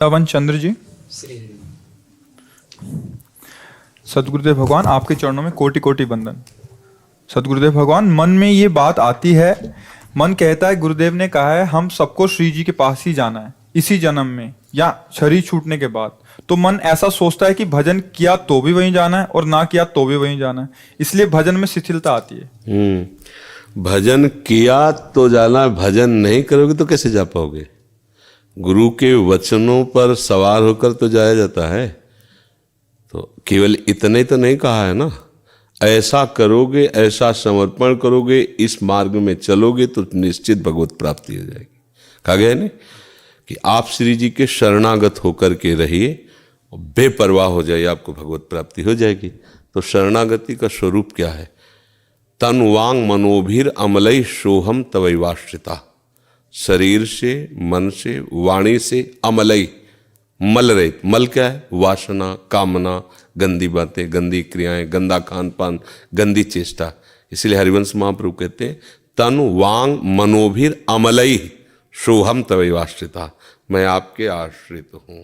वृंदावन चंद्र जी, सदगुरुदेव भगवान आपके चरणों में कोटि कोटि वंदन। सदगुरुदेव भगवान, मन में ये बात आती है, मन कहता है गुरुदेव ने कहा है हम सबको श्री जी के पास ही जाना है इसी जन्म में या शरीर छूटने के बाद। तो मन ऐसा सोचता है कि भजन किया तो भी वहीं जाना है और ना किया तो भी वहीं जाना है, इसलिए भजन में शिथिलता आती है। भजन किया तो जाना, भजन नहीं करोगे तो कैसे जा पाओगे? गुरु के वचनों पर सवार होकर तो जाया जाता है। तो केवल इतने तो नहीं कहा है ना, ऐसा करोगे, ऐसा समर्पण करोगे, इस मार्ग में चलोगे तो निश्चित भगवत प्राप्ति हो जाएगी। कहा गया है ना कि आप श्री जी के शरणागत होकर के रहिए और बेपरवाह हो जाइए, आपको भगवत प्राप्ति हो जाएगी। तो शरणागति का स्वरूप क्या है? तन वांग मनोभिर अमलई सोहम तवैवाश्रिता। शरीर से, मन से, वाणी से अमलई, मल रहित। मल क्या है? वासना, कामना, गंदी बातें, गंदी क्रियाएं, गंदा खान पान, गंदी चेष्टा। इसलिए हरिवंश महाप्रभु कहते हैं तन वांग मनोभिर अमलई सोहम तवैवाश्रिता, मैं आपके आश्रित हूं।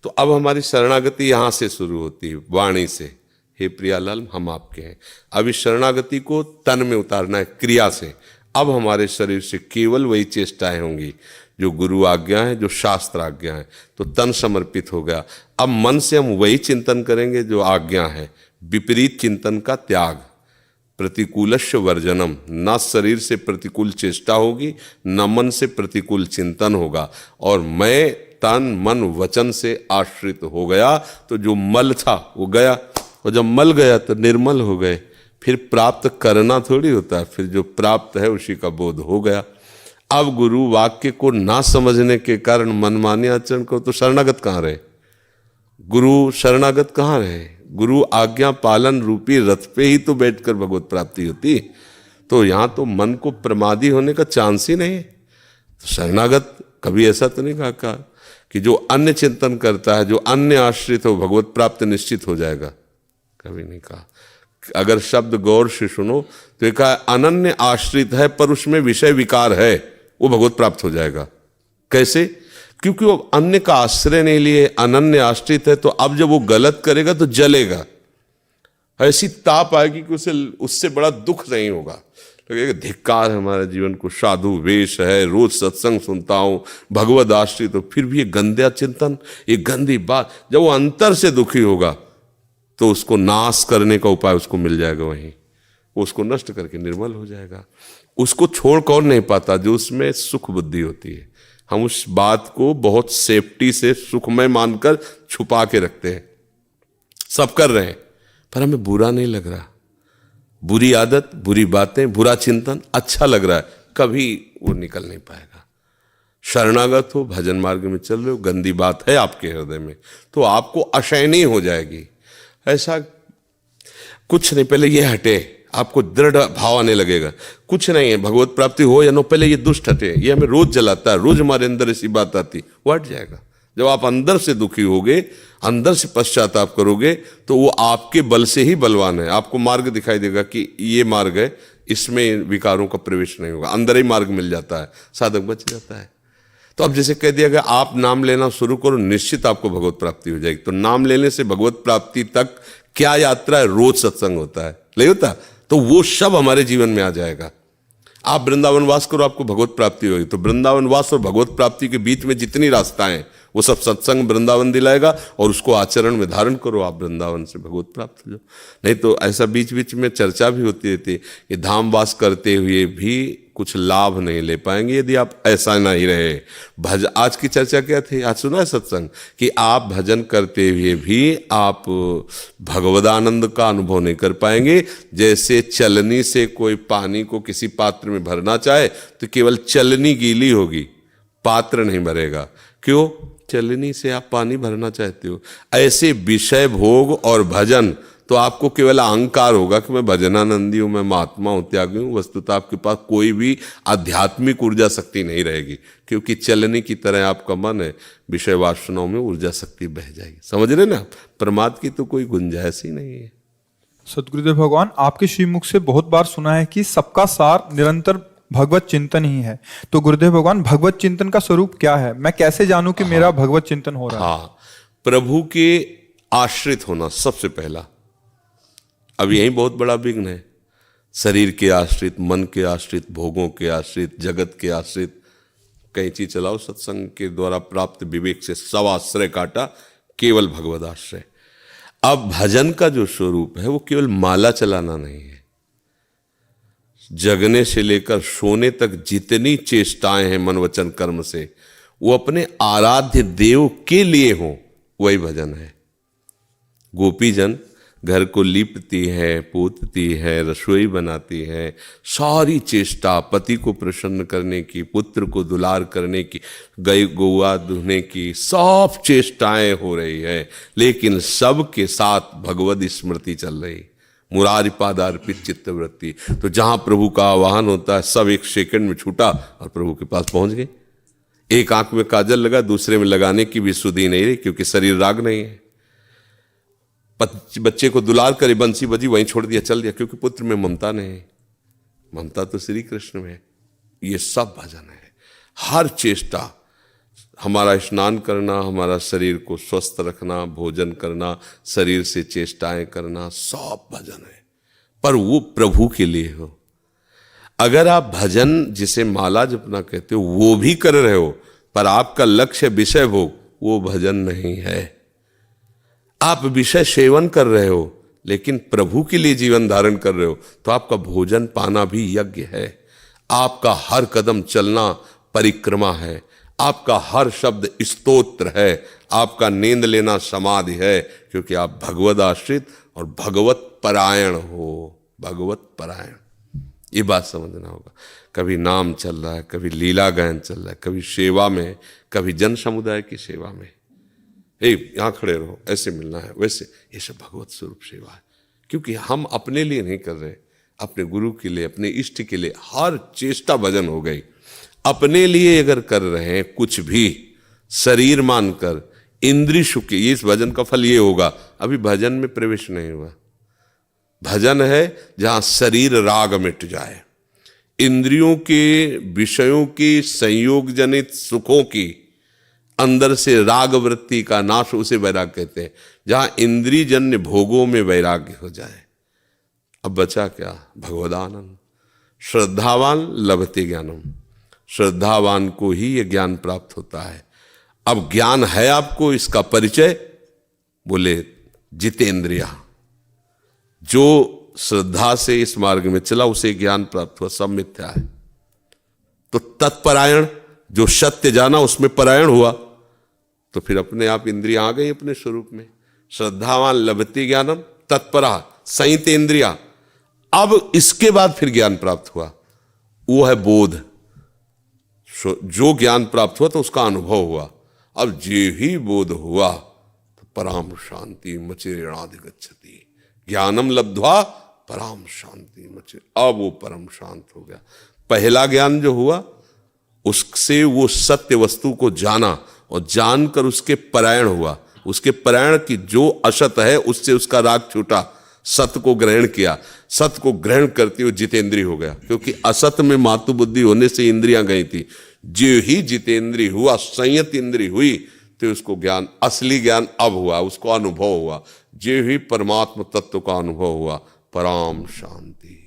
तो अब हमारी शरणागति यहां से शुरू होती है, वाणी से। हे प्रियालाल, हम आपके हैं। अब इस शरणागति को तन में उतारना है, क्रिया से। अब हमारे शरीर से केवल वही चेष्टाएं होंगी जो गुरु आज्ञा है, जो शास्त्र आज्ञा है। तो तन समर्पित हो गया। अब मन से हम वही चिंतन करेंगे जो आज्ञा है। विपरीत चिंतन का त्याग, प्रतिकूलस्य वर्जनम। न शरीर से प्रतिकूल चेष्टा होगी, न मन से प्रतिकूल चिंतन होगा। और मैं तन मन वचन से आश्रित हो गया तो जो मल था वो गया, और जब मल गया तो निर्मल हो गए। फिर प्राप्त करना थोड़ी होता है, फिर जो प्राप्त है उसी का बोध हो गया। अब गुरु वाक्य को ना समझने के कारण मनमानी आचरण को, तो शरणागत कहाँ रहे? गुरु शरणागत कहाँ रहे? गुरु आज्ञा पालन रूपी रथ पे ही तो बैठकर भगवत प्राप्ति होती। तो यहाँ तो मन को प्रमादी होने का चांस ही नहीं। तो शरणागत कभी ऐसा तो नहीं कहा कि जो अन्य चिंतन करता है, जो अन्य आश्रित हो, भगवत प्राप्त निश्चित हो जाएगा, कभी नहीं कहा। अगर शब्द गौर से सुनो तो एक अनन्य आश्रित है पर उसमें विषय विकार है, वो भगवत प्राप्त हो जाएगा। कैसे? क्योंकि वो अन्य का आश्रय नहीं लिए, अनन्य आश्रित है। तो अब जब वो गलत करेगा तो जलेगा, ऐसी ताप आएगी कि उसे उससे बड़ा दुख नहीं होगा। लगेगा धिक्कार है हमारे जीवन को, साधु वेश है, रोज सत्संग सुनता हूं, भगवत आश्रित हो, फिर भी ये गंदा चिंतन, ये गंदी बात। जब वो अंतर से दुखी होगा तो उसको नाश करने का उपाय उसको मिल जाएगा, वहीं वो उसको नष्ट करके निर्मल हो जाएगा। उसको छोड़ कौन नहीं पाता? जो उसमें सुख बुद्धि होती है। हम उस बात को बहुत सेफ्टी से सुखमय मानकर छुपा के रखते हैं। सब कर रहे हैं पर हमें बुरा नहीं लग रहा। बुरी आदत, बुरी बातें, बुरा चिंतन अच्छा लग रहा है, कभी वो निकल नहीं पाएगा। शरणागत हो, भजन मार्ग में चल रहे हो, गंदी बात है आपके हृदय में तो आपको अशयनीय हो जाएगी। ऐसा कुछ नहीं, पहले ये हटे, आपको दृढ़ भाव आने लगेगा। कुछ नहीं है, भगवत प्राप्ति हो या न, पहले ये दुष्ट हटे, ये हमें रोज जलाता है, रोज हमारे अंदर ऐसी बात आती, वो हट जाएगा। जब आप अंदर से दुखी होगे, अंदर से पश्चाताप करोगे, तो वो आपके बल से ही बलवान है। आपको मार्ग दिखाई देगा कि ये मार्ग है, इसमें विकारों का प्रवेश नहीं होगा, अंदर ही मार्ग मिल जाता है, साधक बच जाता है। तो अब जैसे कह दिया गया आप नाम लेना शुरू करो, निश्चित आपको भगवत प्राप्ति हो जाएगी। तो नाम लेने से भगवत प्राप्ति तक क्या यात्रा है? रोज सत्संग होता है, नहीं होता? तो वो सब हमारे जीवन में आ जाएगा। आप वृंदावन वास करो, आपको भगवत प्राप्ति होगी। तो वृंदावन वास और भगवत प्राप्ति के बीच में जितनी रास्ताएं, वो सब सत्संग वृंदावन दिलाएगा, और उसको आचरण में धारण करो, आप वृंदावन से भगवत प्राप्त हो जाओ। नहीं तो ऐसा बीच बीच में चर्चा भी होती रहती है कि धाम वास करते हुए भी कुछ लाभ नहीं ले पाएंगे यदि आप ऐसा नहीं रहे। आज की चर्चा क्या थी? आज सुना है सत्संग कि आप भजन करते हुए भी आप भगवदानंद का अनुभव नहीं कर पाएंगे। जैसे चलनी से कोई पानी को किसी पात्र में भरना चाहे तो केवल चलनी गीली होगी, पात्र नहीं भरेगा। क्यों? चलनी से आप पानी भरना चाहते हो। ऐसे विषय भोग और भजन तो आपको केवल अहंकार होगा कि मैं भजनानंदी हूं, मैं महात्मा हूं, त्यागी हूं। वस्तुतः आपके पास कोई भी आध्यात्मिक ऊर्जा शक्ति नहीं रहेगी, क्योंकि चलनी की तरह आपका मन है, विषय वासनाओं में ऊर्जा शक्ति बह जाएगी। समझ रहे ना? प्रमाद की तो कोई गुंजाइश ही नहीं है। सदगुरुदेव भगवान, आपके श्रीमुख से बहुत बार सुना है कि सबका सार निरंतर भगवत चिंतन ही है। तो गुरुदेव भगवान, भगवत चिंतन का स्वरूप क्या है? मैं कैसे जानूं कि मेरा भगवत चिंतन हो रहा है? हाँ, प्रभु के आश्रित होना सबसे पहला। अब यही बहुत बड़ा विघ्न है। शरीर के आश्रित, मन के आश्रित, भोगों के आश्रित, जगत के आश्रित, कैंची चलाओ सत्संग के द्वारा प्राप्त विवेक से सब आश्रय काटा, केवल भगवत आश्रय। अब भजन का जो स्वरूप है वो केवल माला चलाना नहीं है। जगने से लेकर सोने तक जितनी चेष्टाएं हैं मन वचन कर्म से, वो अपने आराध्य देव के लिए हो, वही भजन है। गोपीजन घर को लीपती है, पोतती है, रसोई बनाती है, सारी चेष्टा पति को प्रसन्न करने की, पुत्र को दुलार करने की, गाय गौआ दुहने की, सब चेष्टाएं हो रही है, लेकिन सबके साथ भगवद स्मृति चल रही। मुरारी पादार्पित चित्तवृत्ति। तो जहां प्रभु का आवाहन होता है, सब एक सेकंड में छूटा और प्रभु के पास पहुंच गए। एक आंख में काजल लगा, दूसरे में लगाने की भी सुधि नहीं रही, क्योंकि शरीर राग नहीं है। बच्चे को दुलार करे, बंसी बजी, वहीं छोड़ दिया, चल दिया, क्योंकि पुत्र में ममता नहीं है। ममता तो श्री कृष्ण में है। ये सब भजन है। हर चेष्टा, हमारा स्नान करना, हमारा शरीर को स्वस्थ रखना, भोजन करना, शरीर से चेष्टाएं करना, सब भजन है, पर वो प्रभु के लिए हो। अगर आप भजन जिसे माला जपना कहते हो वो भी कर रहे हो, पर आपका लक्ष्य विषय भोग, वो भजन नहीं है। आप विषय सेवन कर रहे हो लेकिन प्रभु के लिए जीवन धारण कर रहे हो, तो आपका भोजन पाना भी यज्ञ है। आपका हर कदम चलना परिक्रमा है, आपका हर शब्द स्तोत्र है, आपका नींद लेना समाधि है, क्योंकि आप भगवत आश्रित और भगवत परायण हो। भगवत परायण, ये बात समझना होगा। कभी नाम चल रहा है, कभी लीला गायन चल रहा है, कभी सेवा में, कभी जन समुदाय की सेवा में। यहाँ खड़े रहो, ऐसे मिलना है, वैसे, ये सब भगवत स्वरूप सेवा है। क्योंकि हम अपने लिए नहीं कर रहे, अपने गुरु के लिए, अपने इष्ट के लिए हर चेष्टा भजन हो गई। अपने लिए अगर कर रहे हैं कुछ भी शरीर मानकर, इंद्रिय सुख, ये इस भजन का फल ये होगा। अभी भजन में प्रवेश नहीं हुआ। भजन है जहां शरीर राग मिट जाए, इंद्रियों के विषयों की संयोग जनित सुखों की अंदर से राग वृत्ति का नाश, उसे वैराग कहते हैं। जहां इंद्रिय जन्य भोगों में वैराग्य हो जाए, अब बचा क्या? भगवदानंद। श्रद्धावान लभते ज्ञानम, श्रद्धावान को ही ये ज्ञान प्राप्त होता है। अब ज्ञान है आपको, इसका परिचय बोले जितेंद्रिया। जो श्रद्धा से इस मार्ग में चला उसे ज्ञान प्राप्त हुआ, सब मिथ्या है। तो तत्परायण, जो सत्य जाना उसमें परायण हुआ, तो फिर अपने आप इंद्रियां आ गई अपने स्वरूप में। श्रद्धावान लभते ज्ञानम तत्परा संयत इंद्रिया। अब इसके बाद फिर ज्ञान प्राप्त हुआ, वो है बोध। जो ज्ञान प्राप्त हुआ तो उसका अनुभव हुआ। अब जे ही बोध हुआ तो पराम शांति मचिरेणाधिगच्छति। ज्ञानम लब्ध्वा पराम शांति मचिर, अब वो परम शांत हो गया। पहला ज्ञान जो हुआ उससे वो सत्य वस्तु को जाना और जानकर उसके परायण हुआ। उसके परायण की जो असत है उससे उसका राग छूटा, सत्य को ग्रहण किया। सत्य को ग्रहण करते हुए जितेंद्रिय हो गया, क्योंकि असत में मातु बुद्धि होने से इंद्रियां गई थी। जो ही जितेंद्रिय हुआ, संयत इंद्रिय हुई, तो उसको ज्ञान, असली ज्ञान अब हुआ, उसको अनुभव हुआ। जो ही परमात्मा तत्व का अनुभव हुआ, पराम शांति।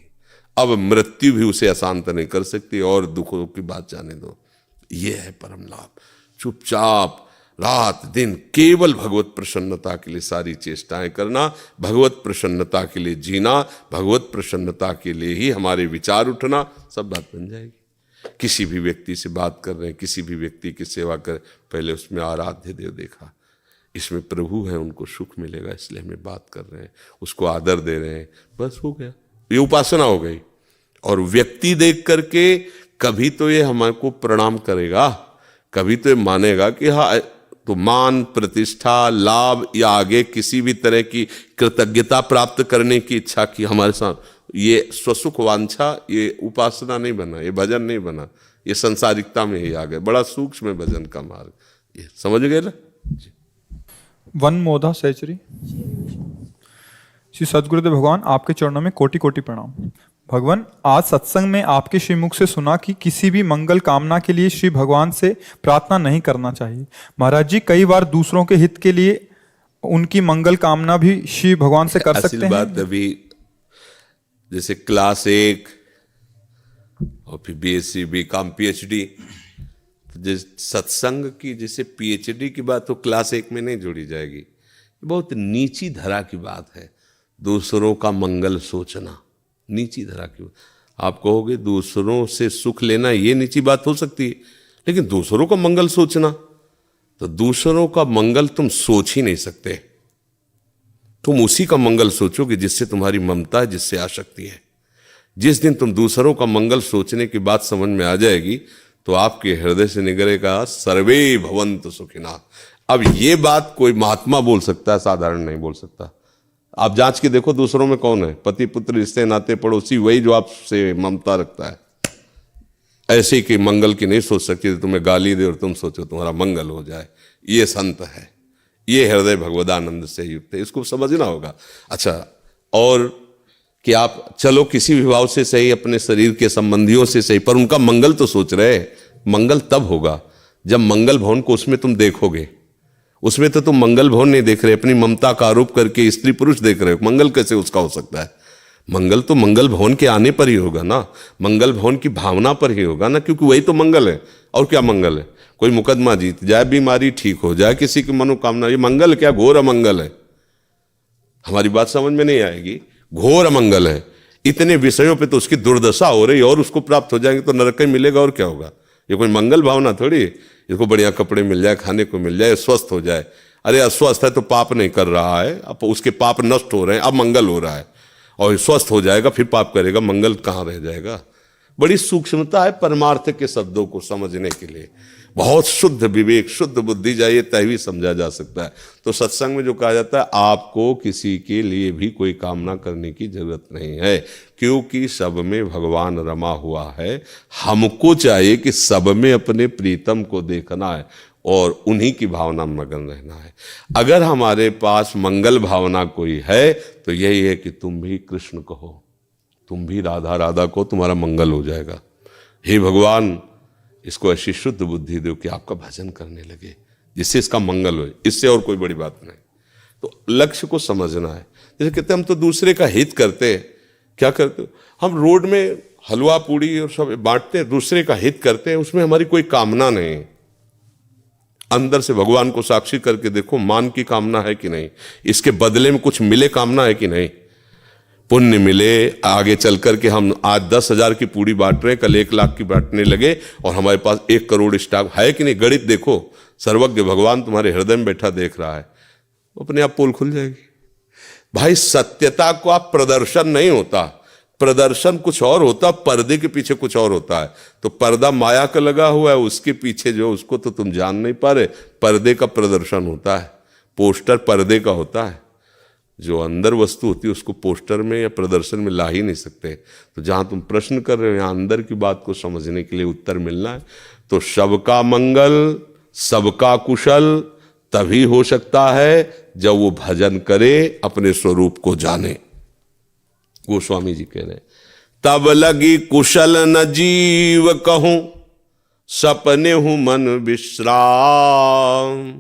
अब मृत्यु भी उसे अशांत नहीं कर सकती, और दुखों की बात जाने दो। ये है परम लाभ। चुपचाप रात दिन केवल भगवत प्रसन्नता के लिए सारी चेष्टाएं करना, भगवत प्रसन्नता के लिए जीना, भगवत प्रसन्नता के लिए ही हमारे विचार उठना, सब बात बन जाएगी। किसी भी व्यक्ति से बात कर रहे हैं, किसी भी व्यक्ति की सेवा कर, पहले उसमें आराध्य देव देखा, इसमें प्रभु है, उनको सुख मिलेगा, इसलिए हमें बात कर रहे हैं, उसको आदर दे रहे हैं, बस हो गया, ये उपासना हो गई। और व्यक्ति देख करके कभी तो ये हमको प्रणाम करेगा, कभी तो ये मानेगा कि हाँ, तो मान, प्रतिष्ठा, लाभ या आगे किसी भी तरह की कृतज्ञता प्राप्त करने की इच्छा की हमारे साथ, ये स्वसुख वांछा, ये उपासना नहीं बना, ये भजन नहीं बना, ये संसारिकता में ही आ गए। बड़ा सूक्ष्म है भजन का मार्ग, ये समझ गए ना जी। वन मोधा सहचरी। श्री सद्गुरुदेव भगवान, आपके चरणों में कोटि कोटि प्रणाम। भगवान, आज सत्संग में आपके श्रीमुख से सुना कि किसी भी मंगल कामना के लिए श्री भगवान से प्रार्थना नहीं करना चाहिए। महाराज जी, कई बार दूसरों के हित के लिए उनकी मंगल कामना भी श्री भगवान से कर सकते हैं। बात अभी जैसे क्लास 1 और फिर बीएससी, बीकॉम, पीएचडी, जिस सत्संग की जैसे पीएचडी की बात तो क्लास 1 में नहीं जोड़ी जाएगी। बहुत नीची धरा की बात है, दूसरों का मंगल सोचना, नीची धरा की बात। आप कहोगे दूसरों से सुख लेना ये नीची बात हो सकती है, लेकिन दूसरों का मंगल सोचना, तो दूसरों का मंगल तुम सोच ही नहीं सकते। तुम उसी का मंगल सोचोगे जिससे तुम्हारी ममता है, जिससे आसक्ति है। जिस दिन तुम दूसरों का मंगल सोचने की बात समझ में आ जाएगी तो आपके हृदय से निकलेगा सर्वे भवन्तु सुखिनः। अब ये बात कोई महात्मा बोल सकता है, साधारण नहीं बोल सकता। आप जांच के देखो दूसरों में कौन है, पति पुत्र रिश्ते नाते पड़ोसी, वही जो आपसे ममता रखता है। ऐसे ही कि मंगल की नहीं सोच सकती, तुम्हें गाली दे और तुम सोचो तुम्हारा मंगल हो जाए। ये संत है, ये हृदय भगवदानंद से युक्त है, इसको समझना होगा। अच्छा, और कि आप चलो किसी भी भाव से सही, अपने शरीर के संबंधियों से सही, पर उनका मंगल तो सोच रहे। मंगल तब होगा जब मंगल भवन को उसमें तुम देखोगे। उसमें तो तुम मंगल भवन नहीं देख रहे, अपनी ममता का आरोप करके स्त्री पुरुष देख रहे हो। मंगल कैसे उसका हो सकता है? मंगल तो मंगल भवन के आने पर ही होगा ना, मंगल भवन की भावना पर ही होगा ना, क्योंकि वही तो मंगल है। और क्या मंगल है? कोई मुकदमा जीत जाए, बीमारी ठीक हो जाए, किसी की मनोकामना, ये मंगल क्या? घोर अमंगल है। हमारी बात समझ में नहीं आएगी, घोर अमंगल है। इतने विषयों पे तो उसकी दुर्दशा हो रही और उसको प्राप्त हो जाएंगे तो नरक ही मिलेगा, और क्या होगा? ये कोई मंगल भावना थोड़ी। इसको बढ़िया कपड़े मिल जाए, खाने को मिल जाए, स्वस्थ हो जाए। अरे अस्वस्थ है तो पाप नहीं कर रहा है, अब उसके पाप नष्ट हो रहे हैं, अब मंगल हो रहा है। और स्वस्थ हो जाएगा फिर पाप करेगा, मंगल कहाँ रह जाएगा? बड़ी सूक्ष्मता है परमार्थ के शब्दों को समझने के लिए। बहुत शुद्ध विवेक, शुद्ध बुद्धि चाहिए, तभी समझा जा सकता है। तो सत्संग में जो कहा जाता है, आपको किसी के लिए भी कोई कामना करने की जरूरत नहीं है, क्योंकि सब में भगवान रमा हुआ है। हमको चाहिए कि सब में अपने प्रीतम को देखना है और उन्हीं की भावना में मगन रहना है। अगर हमारे पास मंगल भावना कोई है तो यही है कि तुम भी कृष्ण कहो, तुम भी राधा राधा को, तुम्हारा मंगल हो जाएगा। हे भगवान, इसको ऐसी शुद्ध बुद्धि दो कि आपका भजन करने लगे, जिससे इसका मंगल हो। इससे और कोई बड़ी बात नहीं। तो लक्ष्य को समझना है। जैसे कहते हम तो दूसरे का हित करते हैं, क्या करते हो? हम रोड में हलवा पूड़ी और सब बांटते हैं, दूसरे का हित करते हैं, उसमें हमारी कोई कामना नहीं है। अंदर से भगवान को साक्षी करके देखो, मान की कामना है कि नहीं, इसके बदले में कुछ मिले कामना है कि नहीं, पुण्य मिले। आगे चल कर के हम आज 10,000 की पूड़ी बांट रहे हैं, कल 1 लाख की बांटने लगे और हमारे पास 1 करोड़ स्टॉक है कि नहीं। गणित देखो, सर्वज्ञ भगवान तुम्हारे हृदय में बैठा देख रहा है, अपने आप पोल खुल जाएगी। भाई, सत्यता का प्रदर्शन नहीं होता, प्रदर्शन कुछ और होता, पर्दे के पीछे कुछ और होता है। तो पर्दा माया का लगा हुआ है, उसके पीछे जो, उसको तो तुम जान नहीं पा रहे। पर्दे का प्रदर्शन होता है, पोस्टर पर्दे का होता है। जो अंदर वस्तु होती है उसको पोस्टर में या प्रदर्शन में ला ही नहीं सकते। तो जहां तुम प्रश्न कर रहे हो, यहाँ अंदर की बात को समझने के लिए उत्तर मिलना है। तो सबका मंगल, सबका कुशल तभी हो सकता है जब वो भजन करे, अपने स्वरूप को जाने। गोस्वामी जी कह रहे हैं, तब लगी कुशल न जीव कहूं, सपने हूं मन विश्राम।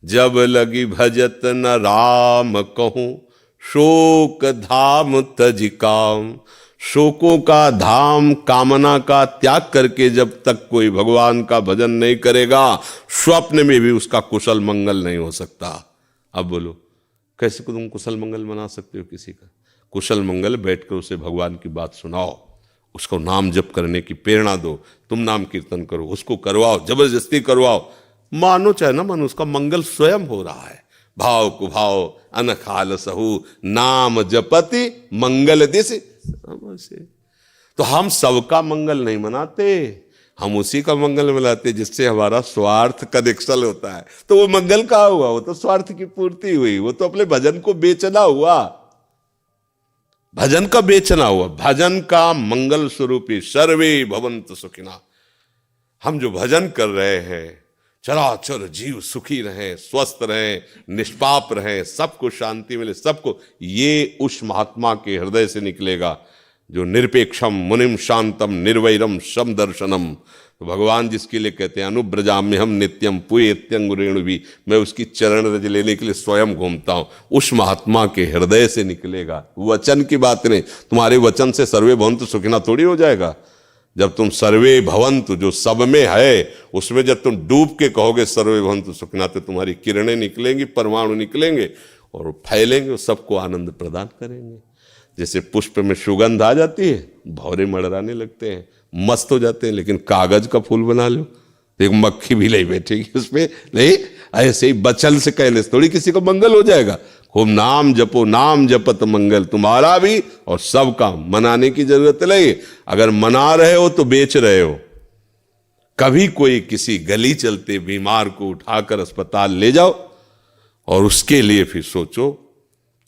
जब लगी भजत न राम कहूं, शोक धाम तज काम। शोकों का धाम, कामना का त्याग करके जब तक कोई भगवान का भजन नहीं करेगा, स्वप्न में भी उसका कुशल मंगल नहीं हो सकता। अब बोलो, कैसे को तुम कुशल मंगल मना सकते हो किसी का? कुशल मंगल बैठकर उसे भगवान की बात सुनाओ, उसको नाम जप करने की प्रेरणा दो। तुम नाम कीर्तन करो, उसको करवाओ, जबरदस्ती करवाओ, मानो चाहे ना मानो, उसका मंगल स्वयं हो रहा है। भाव कुभाव अनखाल सहु, नाम जपति मंगल दिस। तो हम सबका मंगल नहीं मनाते, हम उसी का मंगल मनाते जिससे हमारा स्वार्थ कनेक्शन होता है। तो वो मंगल कहाँ हुआ? वो तो स्वार्थ की पूर्ति हुई, वो तो अपने भजन को बेचना हुआ, भजन का बेचना हुआ। भजन का मंगल स्वरूपी सर्वे भवन्तु सुखिनः। हम जो भजन कर रहे हैं, चराचर जीव सुखी रहें, स्वस्थ रहें, निष्पाप रहें, सबको शांति मिले, सबको, ये उस महात्मा के हृदय से निकलेगा जो निरपेक्षम मुनिम शांतम निर्वैरम सम दर्शनम, तो भगवान जिसके लिए कहते हैं अनुब्रजाम्य हम नित्यम पुएत्यंगुरेणु भी, मैं उसकी चरण रज लेने के लिए स्वयं घूमता हूं, उस महात्मा के हृदय से निकलेगा। वचन की बात नहीं, तुम्हारे वचन से सर्वे भवन्तु सुखिनः थोड़ी हो जाएगा। जब तुम सर्वे भवन्तु जो सब में है उसमें जब तुम डूब के कहोगे सर्वे भवन्तु सुखिनः, तो तुम्हारी किरणें निकलेंगी, परमाणु निकलेंगे और फैलेंगे, सबको आनंद प्रदान करेंगे। जैसे पुष्प में सुगंध आ जाती है, भौरे मड़राने लगते हैं, मस्त हो जाते हैं, लेकिन कागज का फूल बना लो तो एक मक्खी भी नहीं बैठेगी उसमें। नहीं, ऐसे ही बचन से कहने से थोड़ी किसी को मंगल हो जाएगा। खूब नाम जपो, नाम जपत मंगल, तुम्हारा भी और सबका। मनाने की जरूरत नहीं, अगर मना रहे हो तो बेच रहे हो। कभी कोई किसी गली चलते बीमार को उठाकर अस्पताल ले जाओ और उसके लिए फिर सोचो,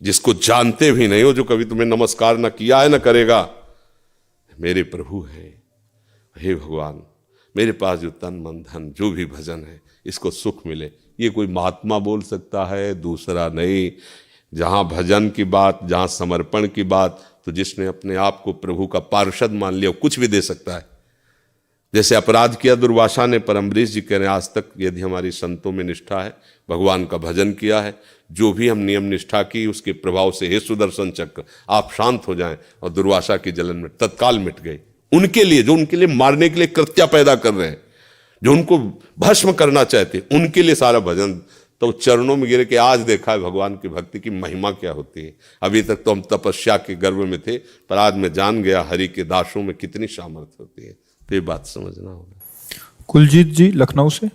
जिसको जानते भी नहीं हो, जो कभी तुम्हें नमस्कार न किया है न करेगा, मेरे प्रभु है, हे भगवान मेरे पास जो तन मन धन जो भी भजन है इसको सुख मिले, ये कोई महात्मा बोल सकता है, दूसरा नहीं। जहां भजन की बात, जहां समर्पण की बात, तो जिसने अपने आप को प्रभु का पार्षद मान लिया कुछ भी दे सकता है। जैसे अपराध किया दुर्वासा ने, पर अम्बरीश जी कह रहे हैं आज तक यदि हमारी संतों में निष्ठा है, भगवान का भजन किया है, जो भी हम नियम निष्ठा की उसके प्रभाव से हे सुदर्शन चक्र आप शांत हो जाएं, और दुर्वासा की जलन में तत्काल मिट गई। उनके लिए, जो उनके लिए मारने के लिए कृत्या पैदा कर रहे हैं, जो उनको भस्म करना चाहते, उनके लिए सारा भजन। तो चरणों में गिर के आज देखा है भगवान की भक्ति की महिमा क्या होती है। अभी तक तो हम तपस्या के गर्भ में थे, पर आज मैं जान गया हरि के दासों में कितनी सामर्थ्य होती है। तो ये बात समझना होगा। कुलजीत जी लखनऊ से।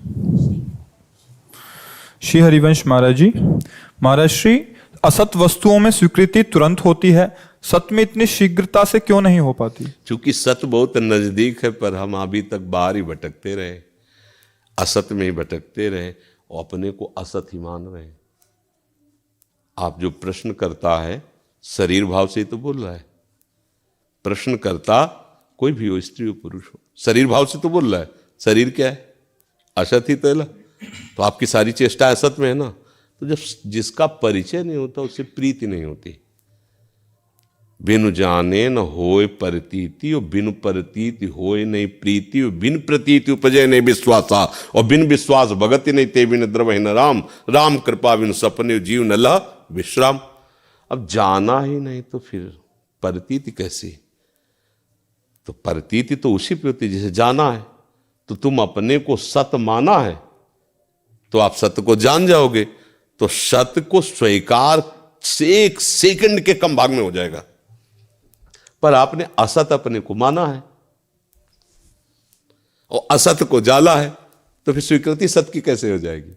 श्री हरिवंश महाराज जी, महाराज श्री असत वस्तुओं में स्वीकृति तुरंत होती है, सत्य में इतनी शीघ्रता से क्यों नहीं हो पाती? क्योंकि सत्य बहुत नजदीक है, पर हम अभी तक बाहर ही भटकते रहे, असत में ही भटकते रहे और अपने को असत ही मान रहे। आप जो प्रश्न करता है शरीर भाव से ही तो बोल रहा है। प्रश्न करता कोई भी हो, स्त्री हो पुरुष हो, शरीर भाव से तो बोल रहा है। शरीर क्या है? असत ही तो है। तो आपकी सारी चेष्टा असत में है ना। तो जब जिसका परिचय नहीं होता उससे प्रीति नहीं होती। बिनु जाने न होए प्रतीति, और बिनु प्रतीति होए नहीं प्रीति, और बिन प्रतीति उपजय नहीं विश्वासा, और बिन विश्वास भगति नहीं ते बिन द्रवहि न राम, राम कृपा बिनु सपने जीव न लह विश्राम। अब जाना ही नहीं तो फिर प्रतीति कैसी? तो प्रतीति तो उसी पे होती जिसे जाना है। तो तुम अपने को सत माना है तो आप सत्य को जान जाओगे, तो सत्य को स्वीकार से एक सेकंड के कम भाग में हो जाएगा। पर आपने असत अपने को माना है और असत को जाला है, तो फिर स्वीकृति सत्य की कैसे हो जाएगी?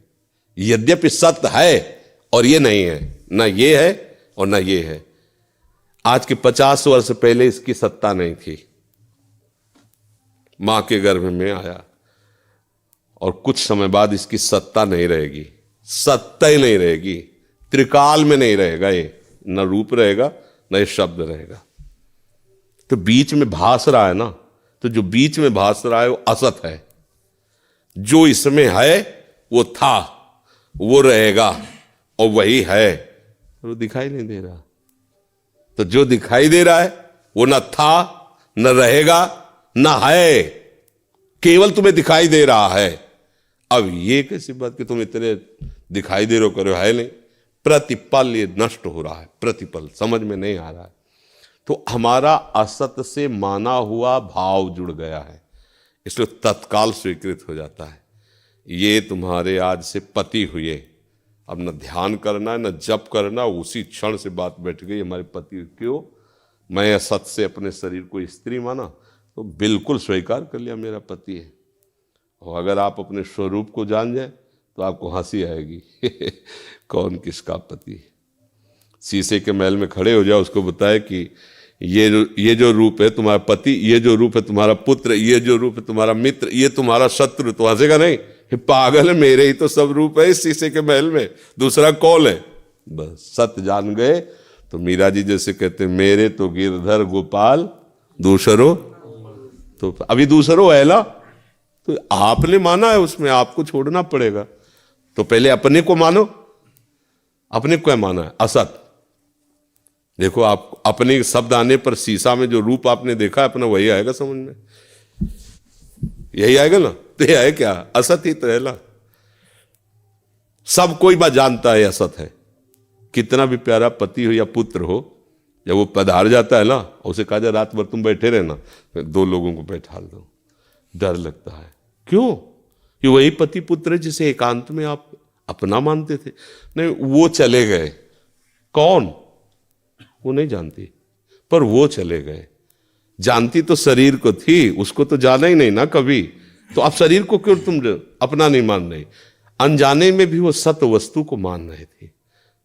यद्यपि सत्य है और ये नहीं है, ना ये है और ना ये है। आज के 50 वर्ष पहले इसकी सत्ता नहीं थी, मां के गर्भ में आया, और कुछ समय बाद इसकी सत्ता नहीं रहेगी, सत्ता ही नहीं रहेगी, त्रिकाल में नहीं रहेगा ये, न रूप रहेगा न ये शब्द रहेगा। तो बीच में भास रहा है ना, तो जो बीच में भास रहा है वो असत है। जो इसमें है वो था, वो रहेगा और वही है, वो दिखाई नहीं दे रहा। तो जो दिखाई दे रहा है वो न था न रहेगा न है, केवल तुम्हें दिखाई दे रहा है। अब ये कैसी बात कि तुम इतने दिखाई दे रहे हो, करो है नहीं। प्रतिपल ये नष्ट हो रहा है, प्रतिपल समझ में नहीं आ रहा है। तो हमारा असत से माना हुआ भाव जुड़ गया है, इसलिए तत्काल स्वीकृत हो जाता है। ये तुम्हारे आज से पति हुए, अब न ध्यान करना है न जप करना, उसी क्षण से बात बैठ गई हमारे पति। क्यों? मैं असत से अपने शरीर को स्त्री माना तो बिल्कुल स्वीकार कर लिया मेरा पति है। और अगर आप अपने स्वरूप को जान जाए तो आपको हंसी आएगी कौन किसका पति है। शीशे के महल में खड़े हो जाओ, उसको बताए कि ये जो रूप है तुम्हारा पति, ये जो रूप है तुम्हारा पुत्र, ये जो रूप है तुम्हारा मित्र, ये तुम्हारा शत्रु, तो हंसेगा नहीं, पागल है, मेरे ही तो सब रूप है इस शीशे के महल में, दूसरा कौन है? बस सत्य जान गए तो मीरा जी जैसे कहते मेरे तो गिरधर गोपाल दूसरो, तो अभी दूसरो है ना, तो आपने माना है, उसमें आपको छोड़ना पड़ेगा। तो पहले अपने को मानो। अपने को क्या माना है? असत। देखो, आप अपने शब्द आने पर शीशा में जो रूप आपने देखा है अपना, वही आएगा समझ में, यही आएगा ना। तो ये है क्या? असत ही तो है ना। सब कोई बात जानता है असत है। कितना भी प्यारा पति हो या पुत्र हो, जब वो पधार जाता है ना, उसे कहा जाए रात भर तुम बैठे रहना, 2 लोगों को बैठा दो, डर लगता है। क्यों? कि वही पति पुत्र है जिसे एकांत में आप अपना मानते थे। नहीं, वो चले गए। कौन? वो नहीं जानती, पर वो चले गए। जानती तो शरीर को थी, उसको तो जाना ही नहीं ना कभी। तो आप शरीर को क्यों तुम अपना नहीं मान रहे? अनजाने में भी वो सत्य वस्तु को मान रहे थे,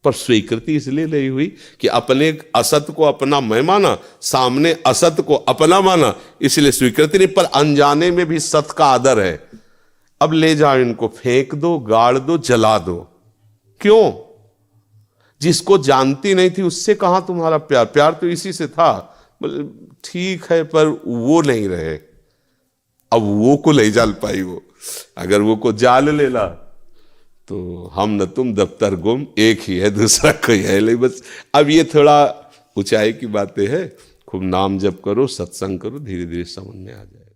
पर स्वीकृति इसलिए नहीं हुई कि अपने असत को अपना मैं माना, सामने असत को अपना माना, इसलिए स्वीकृति नहीं। पर अनजाने में भी सत्य का आदर है। अब ले जाओ इनको, फेंक दो, गाड़ दो, जला दो। क्यों? जिसको जानती नहीं थी उससे कहां तुम्हारा प्यार? प्यार तो इसी से था। ठीक है, पर वो नहीं रहे। अब वो को नहीं जाल पाई। वो अगर वो को जाल लेला तो हम न तुम दफ्तर गुम, एक ही है, दूसरा कोई है नहीं। बस अब ये थोड़ा ऊंचाई की बातें हैं। खूब नाम जप करो, सत्संग करो, धीरे धीरे समझ में आ जाए।